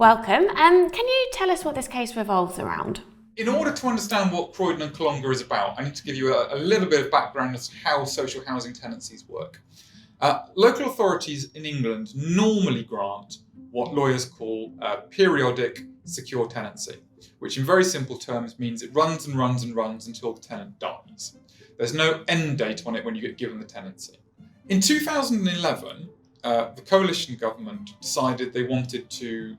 Welcome. Can you tell us what this case revolves around? In order to understand what Croydon and Kalonga is about, I need to give you a little bit of background as to how social housing tenancies work. Local authorities in England normally grant what lawyers call periodic secure tenancy, which in very simple terms means it runs and runs and runs until the tenant dies. There's no end date on it when you get given the tenancy. In 2011, the coalition government decided they wanted to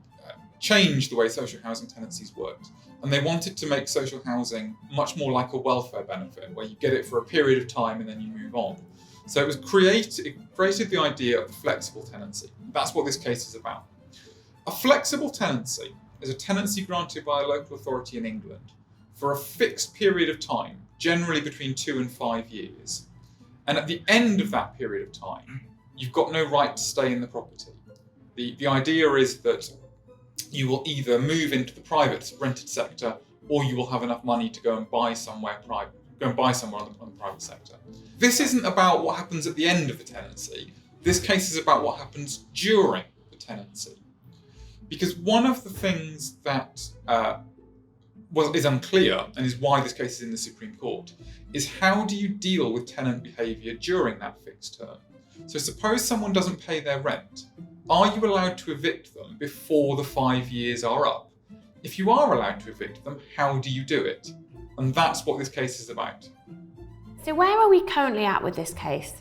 change the way social housing tenancies worked. And they wanted to make social housing much more like a welfare benefit, where you get it for a period of time and then you move on. So it created the idea of flexible tenancy. That's what this case is about. A flexible tenancy is a tenancy granted by a local authority in England for a fixed period of time, generally between 2 and 5 years. And at the end of that period of time, you've got no right to stay in the property. The idea is that you will either move into the private rented sector, or you will have enough money to go and buy somewhere on the private sector. This isn't about what happens at the end of the tenancy. This case is about what happens during the tenancy. Because one of the things that is unclear, and is why this case is in the Supreme Court, is how do you deal with tenant behaviour during that fixed term? So suppose someone doesn't pay their rent. Are you allowed to evict them before the 5 years are up? If you are allowed to evict them, how do you do it? And that's what this case is about. So where are we currently at with this case?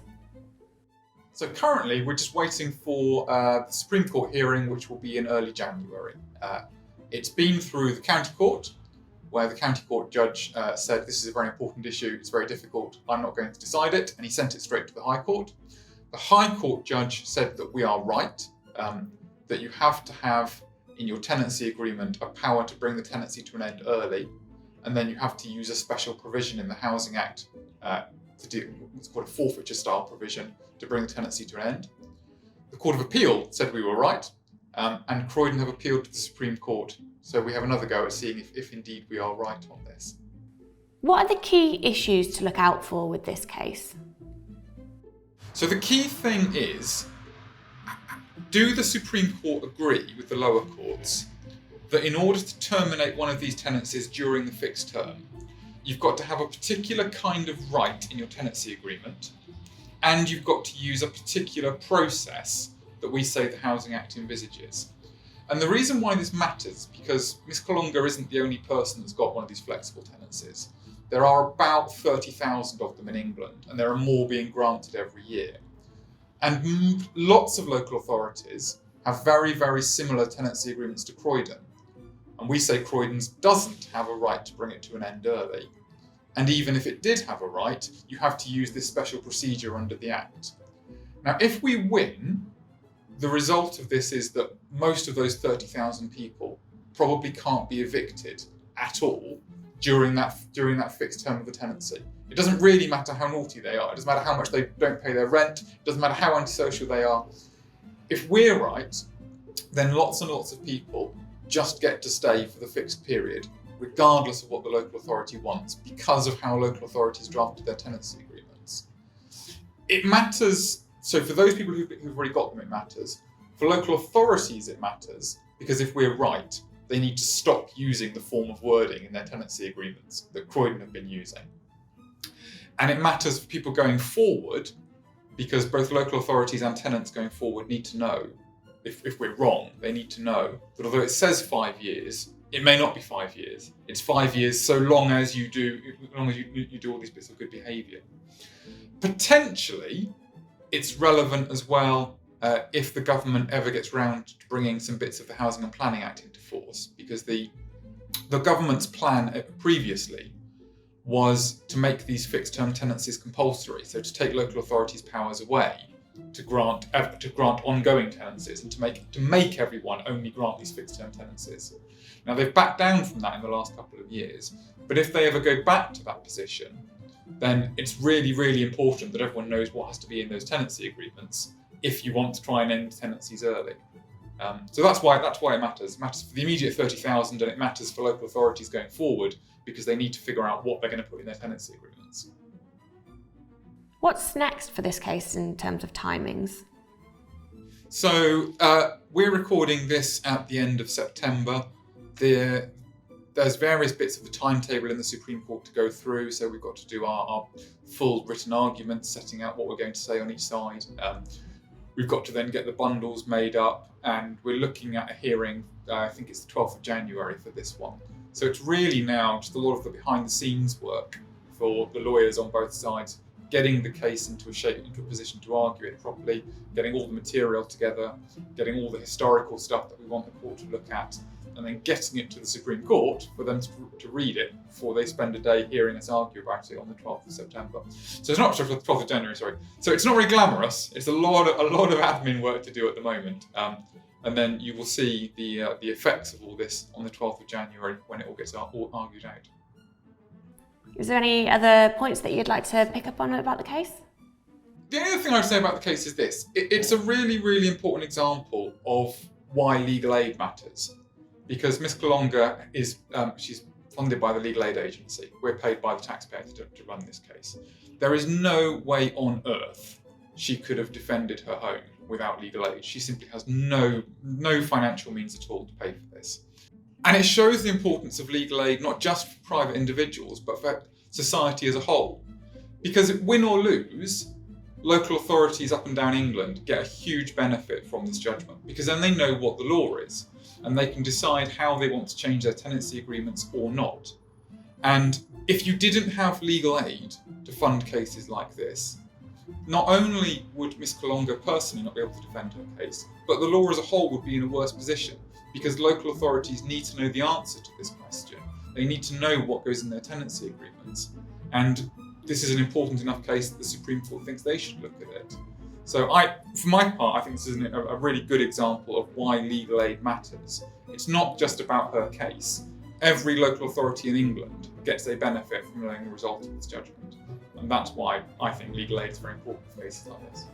So currently, we're just waiting for the Supreme Court hearing, which will be in early January. It's been through the county court, where the county court judge said, this is a very important issue, it's very difficult, I'm not going to decide it, and he sent it straight to the High Court. The High Court judge said that we are right, that you have to have in your tenancy agreement a power to bring the tenancy to an end early, and then you have to use a special provision in the Housing Act to do what's called a forfeiture style provision to bring the tenancy to an end. The Court of Appeal said we were right, and Croydon have appealed to the Supreme Court, so we have another go at seeing if indeed we are right on this. What are the key issues to look out for with this case? So the key thing is, do the Supreme Court agree with the lower courts that in order to terminate one of these tenancies during the fixed term, you've got to have a particular kind of right in your tenancy agreement, and you've got to use a particular process that we say the Housing Act envisages. And the reason why this matters, because Miss Kalonga isn't the only person that's got one of these flexible tenancies. There are about 30,000 of them in England, and there are more being granted every year. And lots of local authorities have very, very similar tenancy agreements to Croydon. And we say Croydon's doesn't have a right to bring it to an end early. And even if it did have a right, you have to use this special procedure under the Act. Now, if we win, the result of this is that most of those 30,000 people probably can't be evicted at all during that fixed term of the tenancy. It doesn't really matter how naughty they are. It doesn't matter how much they don't pay their rent. It doesn't matter how antisocial they are. If we're right, then lots and lots of people just get to stay for the fixed period, regardless of what the local authority wants, because of how local authorities drafted their tenancy agreements. It matters, so for those people who've already got them, it matters. For local authorities, it matters, because if we're right, they need to stop using the form of wording in their tenancy agreements that Croydon have been using. And it matters for people going forward, because both local authorities and tenants going forward need to know, if we're wrong, they need to know that although it says 5 years, it may not be 5 years. It's 5 years so long as you do all these bits of good behaviour. Potentially, it's relevant as well if the government ever gets round to bringing some bits of the Housing and Planning Act into force, because the government's plan previously was to make these fixed-term tenancies compulsory, so to take local authorities' powers away to grant ongoing tenancies and to make everyone only grant these fixed-term tenancies. Now they've backed down from that in the last couple of years, but if they ever go back to that position, then it's really, really important that everyone knows what has to be in those tenancy agreements if you want to try and end tenancies early. So that's why it matters. It matters for the immediate 30,000, and it matters for local authorities going forward, because they need to figure out what they're going to put in their tenancy agreements. What's next for this case in terms of timings? So we're recording this at the end of September. There's various bits of the timetable in the Supreme Court to go through, so we've got to do our full written arguments, setting out what we're going to say on each side. We've got to then get the bundles made up, and we're looking at a hearing, I think it's the 12th of January for this one. So it's really now just a lot of the behind-the-scenes work for the lawyers on both sides, getting the case into a position to argue it properly, getting all the material together, getting all the historical stuff that we want the court to look at, and then getting it to the Supreme Court for them to read it before they spend a day hearing us argue about it on the 12th of September. So it's not just the 12th of January, sorry. So it's not very glamorous. It's a lot of admin work to do at the moment. And then you will see the effects of all this on the 12th of January when it all gets argued out. Is there any other points that you'd like to pick up on about the case? The only other thing I would say about the case is this. It's a really, really important example of why legal aid matters. Because Miss Kalonga she's funded by the Legal Aid Agency. We're paid by the taxpayer to run this case. There is no way on earth she could have defended her home without legal aid. She simply has no financial means at all to pay for this. And it shows the importance of legal aid, not just for private individuals, but for society as a whole. Because win or lose, local authorities up and down England get a huge benefit from this judgment, because then they know what the law is, and they can decide how they want to change their tenancy agreements or not. And if you didn't have legal aid to fund cases like this, not only would Miss Kalonga personally not be able to defend her case, but the law as a whole would be in a worse position, because local authorities need to know the answer to this question. They need to know what goes in their tenancy agreements. And this is an important enough case that the Supreme Court thinks they should look at it. So for my part, I think this is a really good example of why legal aid matters. It's not just about her case. Every local authority in England gets a benefit from knowing the result of this judgment. And that's why I think legal aid is very important for cases like this.